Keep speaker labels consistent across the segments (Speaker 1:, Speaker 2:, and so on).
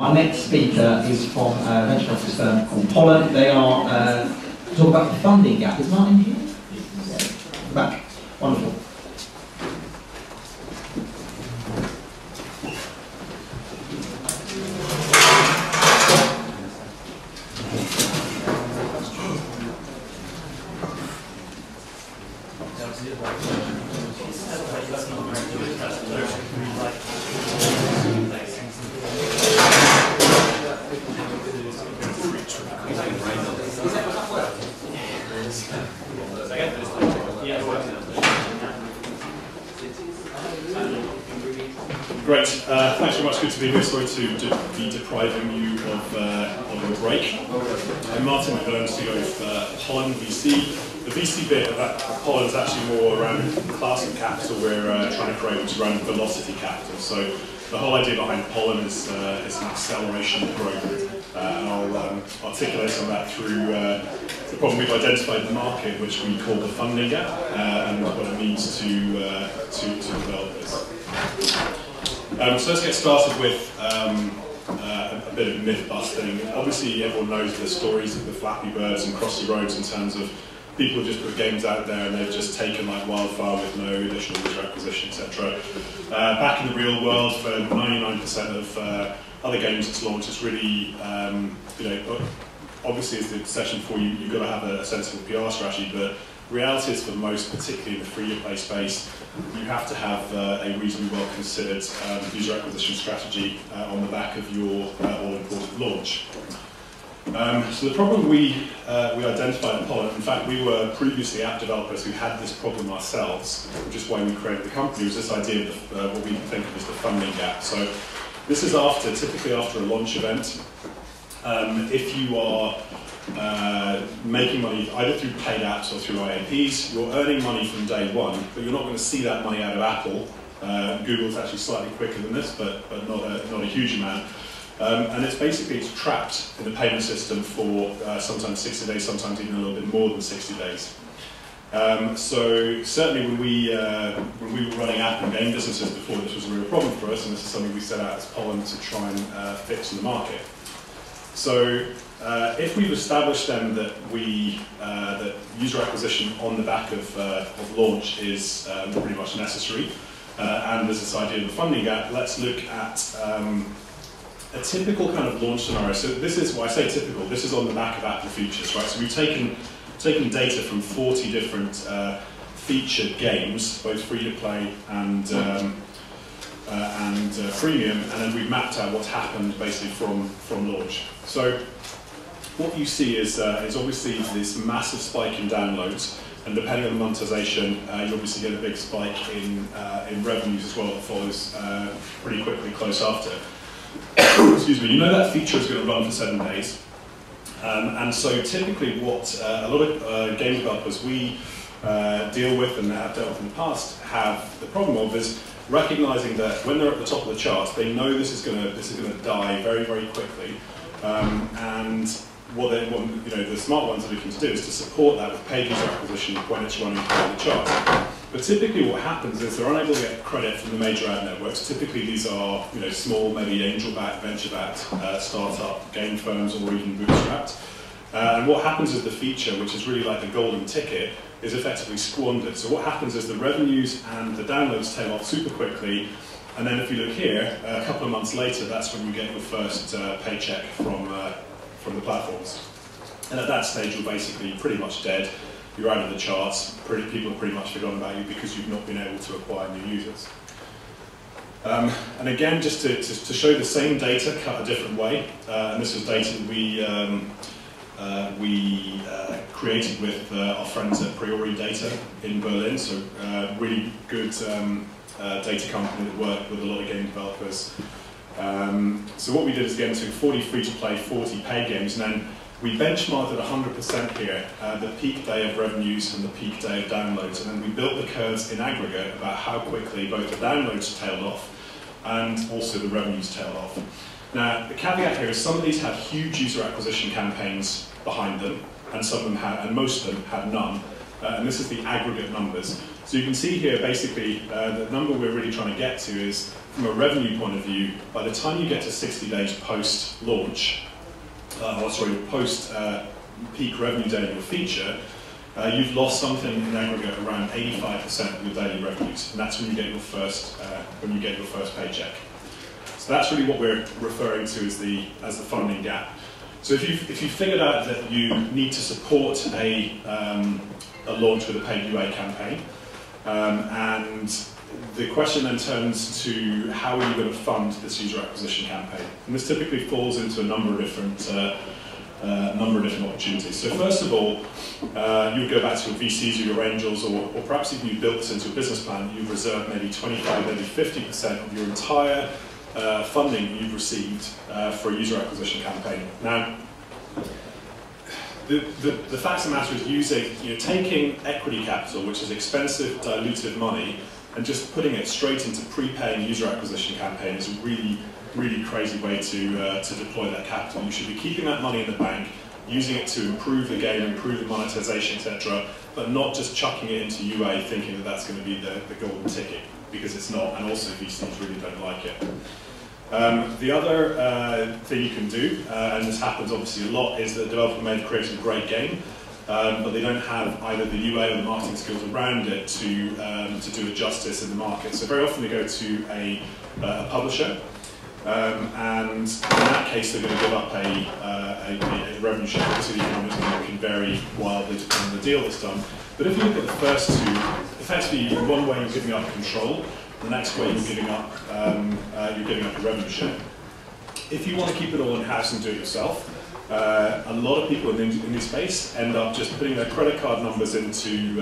Speaker 1: Our next speaker is from a venture capital firm called Pollen. They are talking about the funding gap. Is Martin here? Yeah. Back. Wonderful.
Speaker 2: Great, thanks very much, good to be here. Sorry to be depriving you of your break. I'm Martin Macmillan, CEO of Pollen VC. The VC bit of Pollen is actually more around the class of capital we're trying to create, which is around velocity capital. So the whole idea behind Pollen is an acceleration of growth. And I'll articulate some of that through the problem we've identified in the market, which we call the funding gap, and what it means to developers. So let's get started with a bit of myth busting. Obviously everyone knows the stories of the Flappy Birds and Crossy Roads in terms of people just put games out there and they've just taken like wildfire with no additional user acquisition, etc. Back in the real world, for 99% of other games it's launched, it's really, obviously it's the session for you, you've got to have a sensible PR strategy, but reality is for most, particularly in the free-to-play space, you have to have a reasonably well-considered user acquisition strategy on the back of your all-important launch. So the problem we identified at Pollen, in fact we were previously app developers who had this problem ourselves, which is why we created the company, was this idea of what we think of as the funding gap. So this is typically after a launch event. If you are making money either through paid apps or through IAPs, you're earning money from day one, but you're not going to see that money out of Apple. Google's actually slightly quicker than this, but not a huge amount. And it's trapped in the payment system for sometimes 60 days, sometimes even a little bit more than 60 days. So certainly when we were running app and game businesses before, this was a real problem for us, and this is something we set out as Pollen to try and fix in the market. So if we've established then that that user acquisition on the back of launch is pretty much necessary, and there's this idea of the funding gap, let's look at a typical kind of launch scenario. So this is, when I say typical, this is on the back of Apple features, right? So we've taken data from 40 different featured games, both free to play and freemium, and then we've mapped out what's happened basically from launch. So what you see is obviously this massive spike in downloads, and depending on the monetization, you obviously get a big spike in revenues as well that follows pretty quickly close after. Excuse me. You know that feature is going to run for 7 days, and so typically what a lot of game developers we deal with and have dealt with in the past have the problem of is recognizing that when they're at the top of the charts, they know this is going to die very, very quickly, and what the smart ones are looking to do is to support that with paid user acquisition when it's running through the charts. But typically what happens is they're unable to get credit from the major ad networks. Typically these are small, maybe angel-backed, venture-backed startup game firms, or even bootstrapped. And what happens is the feature, which is really like the golden ticket, is effectively squandered. So what happens is the revenues and the downloads tail off super quickly, and then if you look here, a couple of months later, that's when you get your first paycheck from the platforms. And at that stage, you're basically pretty much dead. You're out of the charts. People have pretty much forgotten about you because you've not been able to acquire new users. And again, just to show the same data cut a different way, and this was data that we created with our friends at Priori Data in Berlin, so really good data company that work with a lot of game developers. So what we did is again took 40 free-to-play, 40 paid games, and then we benchmarked at 100% here, the peak day of revenues and the peak day of downloads, and then we built the curves in aggregate about how quickly both the downloads tailed off and also the revenues tailed off. Now, the caveat here is some of these had huge user acquisition campaigns behind them, and some of them had, and most of them had none. and this is the aggregate numbers. So you can see here, basically, the number we're really trying to get to is, from a revenue point of view, by the time you get to 60 days post-launch, post-peak revenue day of your feature, you've lost something in aggregate around 85% of your daily revenues, and that's when you get your first paycheck. So that's really what we're referring to as the funding gap. So if you figured out that you need to support a launch with a paid UA campaign, and the question then turns to how are you going to fund this user acquisition campaign, and this typically falls into a number of different opportunities. So first of all, you would go back to your VCs or your angels, or perhaps even you built this into a business plan, you've reserved maybe 25, maybe 50% of your entire funding you've received for a user acquisition campaign. Now, the fact of the matter is taking equity capital, which is expensive, dilutive money, and just putting it straight into prepaying user acquisition campaign is a really, really crazy way to deploy that capital. You should be keeping that money in the bank, using it to improve the game, improve the monetization, etc., but not just chucking it into UA thinking that that's going to be the golden ticket, because it's not, and also VCs really don't like it. The other thing you can do, and this happens obviously a lot, is that the developer may have created a great game, but they don't have either the UA or the marketing skills around it to do it justice in the market. So very often they go to a publisher, and in that case they're going to give up a revenue share. Obviously the economics can vary wildly depending on the deal that's done. But if you look at the first two, effectively one way you're giving up control, the next way you're giving up a revenue share. If you want to keep it all in-house and do it yourself, a lot of people in this space end up just putting their credit card numbers into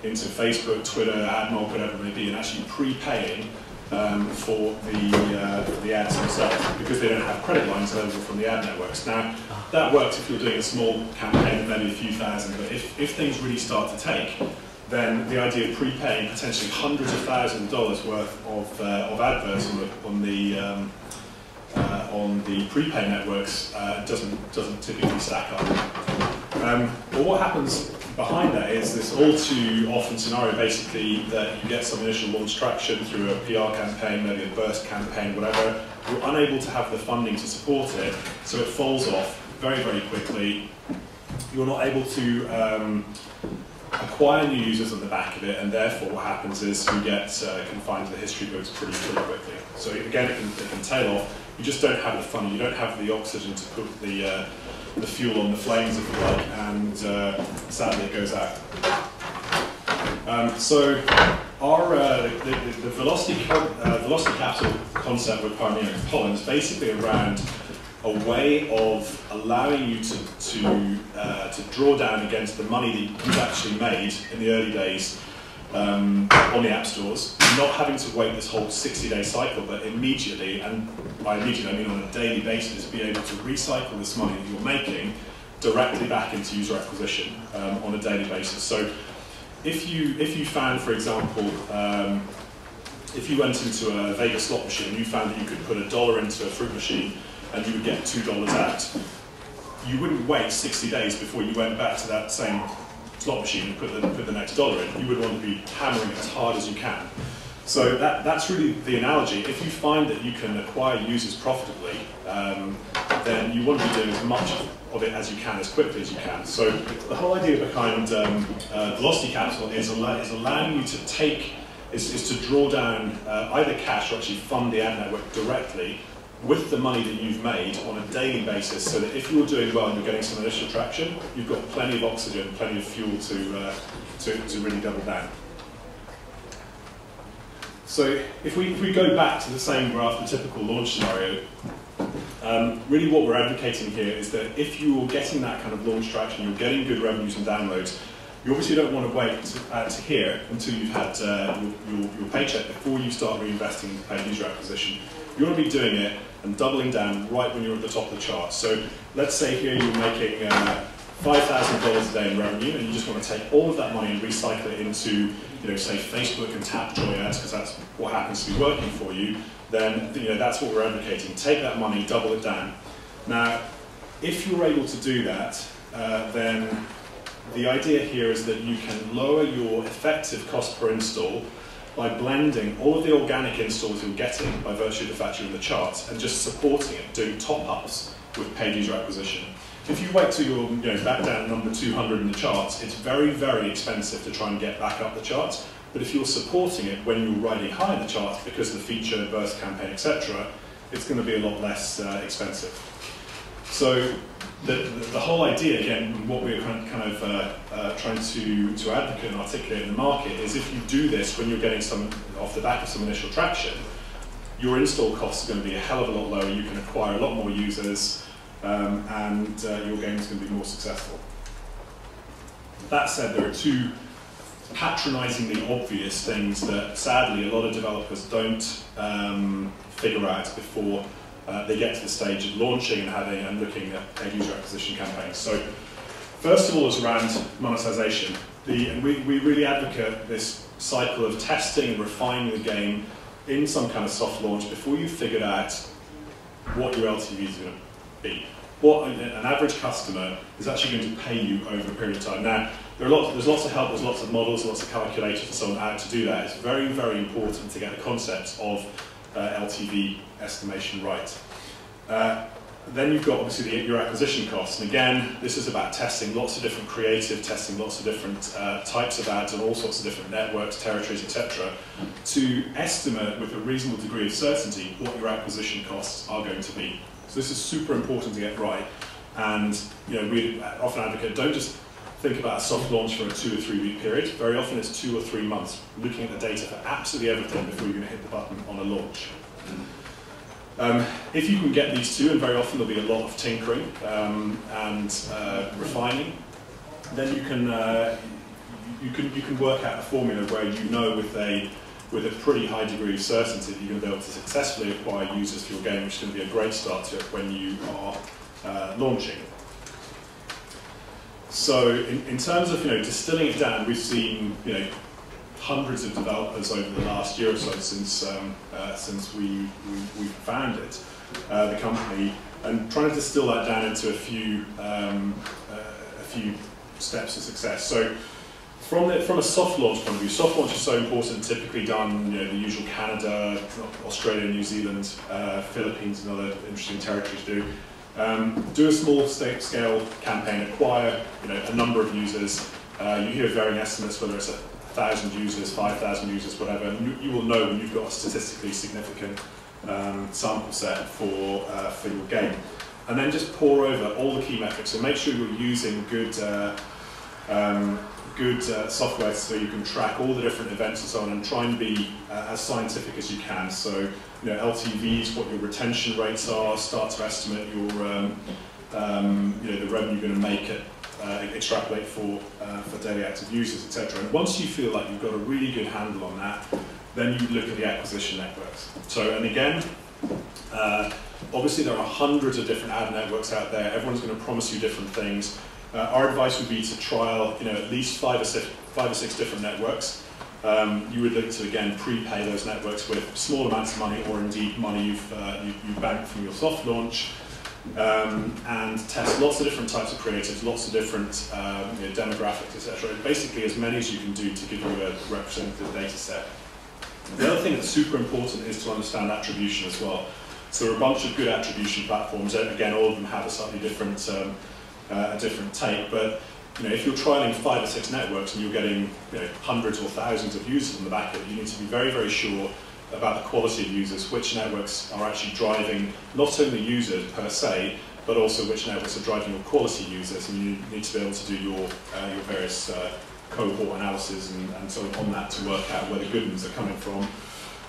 Speaker 2: Facebook, Twitter, AdMob, whatever it may be, and actually prepaying for the ads themselves, because they don't have credit lines available from the ad networks. Now, that works if you're doing a small campaign of maybe a few thousand, but if things really start to take, then the idea of prepaying potentially hundreds of thousands of dollars worth of adverts on the prepay networks doesn't typically stack up. But what happens behind that is this all too often scenario, basically, that you get some initial launch traction through a PR campaign, maybe a burst campaign, whatever. You're unable to have the funding to support it, so it falls off very, very quickly. You're not able to acquire new users on the back of it, and therefore what happens is you get confined to the history books pretty quickly. So again, it can tail off. You just don't have the funding, you don't have the oxygen to put the fuel on the flames, if you like, and sadly it goes out. So the velocity capital concept with Pioneer and Pollen is basically around a way of allowing you to draw down against the money that you've actually made in the early days on the app stores, not having to wait this whole 60-day cycle, but immediately, and by immediately I mean on a daily basis, be able to recycle this money that you're making directly back into user acquisition on a daily basis. So if you found, for example, if you went into a Vegas slot machine and you found that you could put $1 into a fruit machine and you would get $2 out, you wouldn't wait 60 days before you went back to that same slot machine and put the next $1 in. You would want to be hammering as hard as you can. So that's really the analogy. If you find that you can acquire users profitably, then you want to be doing as much of it as you can, as quickly as you can. So the whole idea behind velocity capital is allowing you to take, is to draw down either cash or actually fund the ad network directly with the money that you've made on a daily basis, so that if you're doing well and you're getting some initial traction, you've got plenty of oxygen, plenty of fuel to really double down. So if we go back to the same graph, the typical launch scenario, really what we're advocating here is that if you're getting that kind of launch traction, you're getting good revenues and downloads, you obviously don't want to wait to here until you've had your paycheck before you start reinvesting into paid user acquisition. You want to be doing it and doubling down right when you're at the top of the chart. So let's say here you're making $5,000 a day in revenue, and you just want to take all of that money and recycle it into, say Facebook and Tapjoy ads, because that's what happens to be working for you. Then that's what we're advocating. Take that money, double it down. Now, if you're able to do that, then the idea here is that you can lower your effective cost per install by blending all of the organic installs you're getting by virtue of the fact you're in the charts and just supporting it, doing top-ups with paid user acquisition. If you wait till you're back down number 200 in the charts, it's very, very expensive to try and get back up the charts. But if you're supporting it when you're riding high in the charts because of the feature, burst campaign, etc., it's going to be a lot less expensive. So the whole idea, again, what we're trying to advocate and articulate in the market is if you do this when you're getting some off the back of some initial traction, your install costs are going to be a hell of a lot lower. You can acquire a lot more users, and your game is going to be more successful. That said, there are two patronisingly obvious things that sadly a lot of developers don't figure out before they get to the stage of launching and looking at paid user acquisition campaigns. So first of all is around monetization. And we really advocate this cycle of testing and refining the game in some kind of soft launch before you've figured out what your LTV is going to be. What an average customer is actually going to pay you over a period of time. Now, there's lots of help, there's lots of models, lots of calculators and so on how to do that. It's very, very important to get the concept of LTV estimation right. Then you've got obviously your acquisition costs, and again, this is about testing lots of different creative, testing lots of different types of ads on all sorts of different networks, territories, etc., to estimate with a reasonable degree of certainty what your acquisition costs are going to be. So this is super important to get right, and we often advocate don't just think about a soft launch for a 2 or 3 week period. Very often it's 2 or 3 months, looking at the data for absolutely everything before you're going to hit the button on a launch. If you can get these two, and very often there'll be a lot of tinkering and refining, then you can work out a formula where with a pretty high degree of certainty that you're going to be able to successfully acquire users for your game, which is going to be a great start to it when you are launching. So in terms of distilling it down, we've seen hundreds of developers over the last year or so since we founded the company, and trying to distill that down into a few steps to success. So from a soft launch point of view, soft launch is so important. Typically done the usual Canada, Australia, New Zealand, Philippines, and other interesting territories do. Do a small scale campaign, acquire a number of users. You hear varying estimates, whether it's 1,000 users, 5,000 users, whatever. And you will know when you've got a statistically significant sample set for your game. And then just pour over all the key metrics. So make sure you're using good software so you can track all the different events and so on, and try and be as scientific as you can. So LTVs, what your retention rates are, start to estimate your the revenue you're going to make it, extrapolate for daily active users, etc. And once you feel like you've got a really good handle on that, then you look at the acquisition networks. So, and again, obviously there are hundreds of different ad networks out there. Everyone's going to promise you different things. Our advice would be to trial at least five or six different networks. You would look to, again, prepay those networks with small amounts of money, or indeed money you've banked from your soft launch, and test lots of different types of creatives, lots of different demographics, etc. Basically as many as you can do to give you a representative data set. The other thing that's super important is to understand attribution as well. So there are a bunch of good attribution platforms. Again, all of them have a slightly different take, but if you're trialing 5 or 6 networks and you're getting hundreds or thousands of users on the back of it, you need to be very, very sure about the quality of users, which networks are actually driving not only users per se, but also which networks are driving your quality users, and you need to be able to do your various cohort analysis and so on that to work out where the good ones are coming from.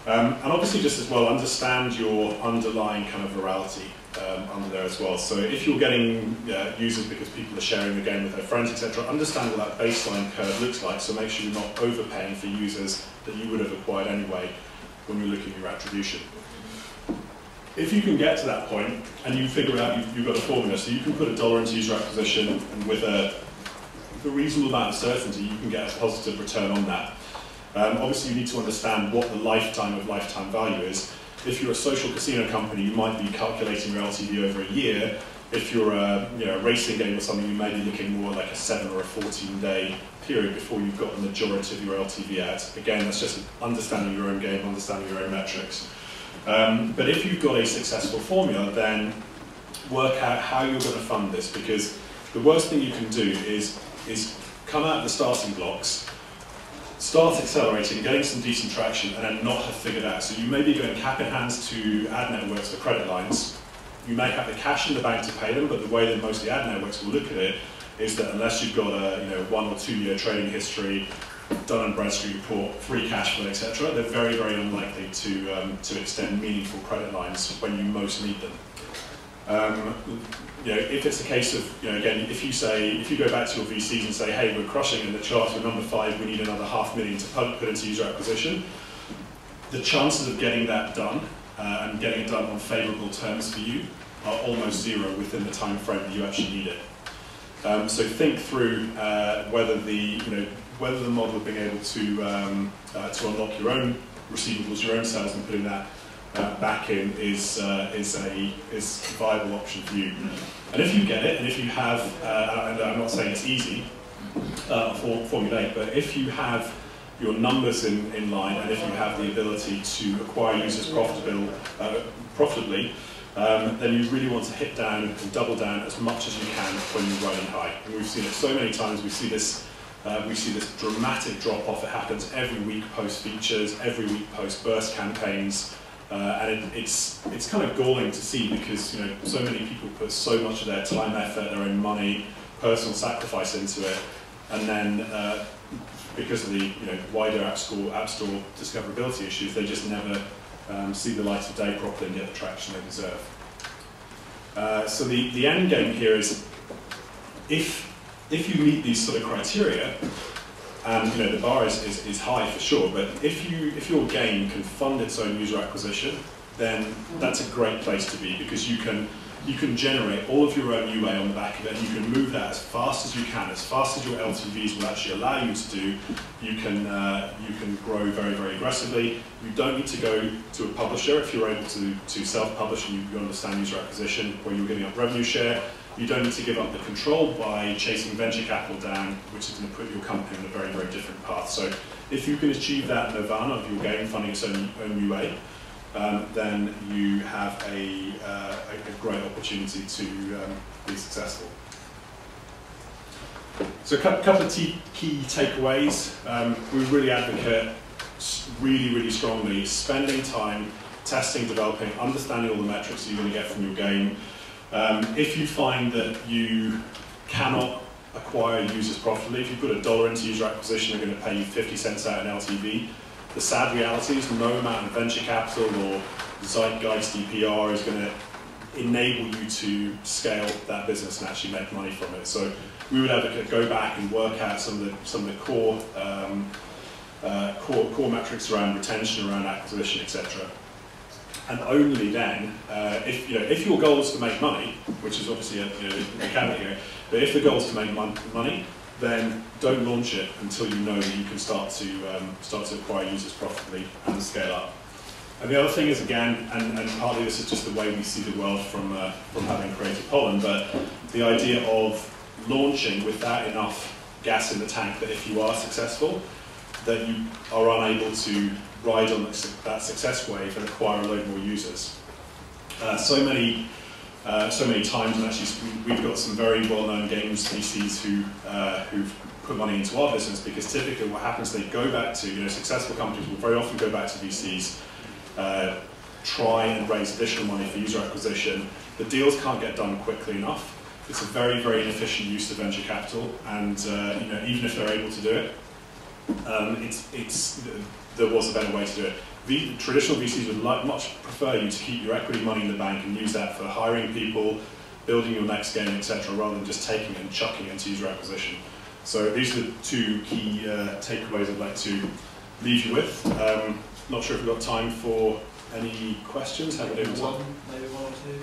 Speaker 2: And obviously just as well, understand your underlying kind of virality under there as well. So if you're getting users because people are sharing the game with their friends, etc., understand what that baseline curve looks like, so make sure you're not overpaying for users that you would have acquired anyway when you're looking at your attribution. If you can get to that point and you figure out you've got a formula, so you can put $1 into user acquisition, and with a reasonable amount of certainty you can get a positive return on that. Obviously you need to understand what the lifetime value is. If you're a social casino company, you might be calculating your LTV over a year, If you're a racing game or something, you may be looking more like a 7 or a 14-day period before you've got the majority of your LTV out. Again, that's just understanding your own game, understanding your own metrics. But if you've got a successful formula, then work out how you're going to fund this, because the worst thing you can do is come out of the starting blocks, start accelerating, getting some decent traction, and then not have figured out. So you may be going cap in hands to ad networks for credit lines. You may have the cash in the bank to pay them, but the way that most of the ad networks will look at it is that unless you've got a 1 or 2 year trading history, Dun & Bradstreet report, free cash flow, etc., they're very, very unlikely to extend meaningful credit lines when you most need them. If it's a case of, again, if you go back to your VCs and say, hey, we're crushing in the charts, we're number 5, we need another $500,000 to put into user acquisition, the chances of getting that done and getting it done on favourable terms for you are almost zero within the time frame that you actually need it. So think through whether the model of being able to unlock your own receivables, your own sales, and putting that back in is a viable option for you. And if you get it, and if you have, and I'm not saying it's easy, formulate, but if you have your numbers in line, and if you have the ability to acquire users profitably, then you really want to hit down and double down as much as you can when you're riding high. And we've seen it so many times. We see this dramatic drop-off. It happens every week post features, every week post burst campaigns. And it's kind of galling to see, because so many people put so much of their time, effort, their own money, personal sacrifice into it, and then because of the wider app store discoverability issues, they just never see the light of day properly and get the traction they deserve. So the end game here is, if you meet these sort of criteria, and the bar is high for sure, but if your game can fund its own user acquisition, then that's a great place to be, because you can generate all of your own UA on the back of it, and you can move that as fast as you can, as fast as your LTVs will actually allow you to do. You can grow very, very aggressively. You don't need to go to a publisher if you're able to self-publish and you understand user acquisition, where you're giving up revenue share. You don't need to give up the control by chasing venture capital down, which is going to put your company on a very, very different path. So if you can achieve that nirvana of your game funding its own UA, then you have a great opportunity to be successful. So a couple of key takeaways. We really advocate really, really strongly spending time testing, developing, understanding all the metrics you're going to get from your game. If you find that you cannot acquire users profitably, if you put $1 into user acquisition, they're going to pay you 50 cents out in LTV. The sad reality is no amount of venture capital or zeitgeist EPR is going to enable you to scale that business and actually make money from it. So we would advocate go back and work out some of the core metrics around retention, around acquisition, etc. And only then, if your goal is to make money, which is obviously a caveat here, but if the goal is to make money, then don't launch it until you know that you can start to acquire users profitably and scale up. And the other thing is, again, and partly this is just the way we see the world from having created Pollen, but the idea of launching without enough gas in the tank, that if you are successful, that you are unable to ride on that success wave and acquire a load more users. So many times, and actually we've got some very well-known games VCs who've put money into our business, because typically what happens, they go back to, successful companies will very often go back to VCs, try and raise additional money for user acquisition. The deals can't get done quickly enough. It's a very, very inefficient use of venture capital, and even if they're able to do it, there was a better way to do it. Traditional VCs would much prefer you to keep your equity money in the bank and use that for hiring people, building your next game, etc., rather than just taking and chucking into user acquisition. So these are the two key takeaways I'd like to leave you with. Not sure if we've got time for any questions. Have we done
Speaker 3: maybe one or two?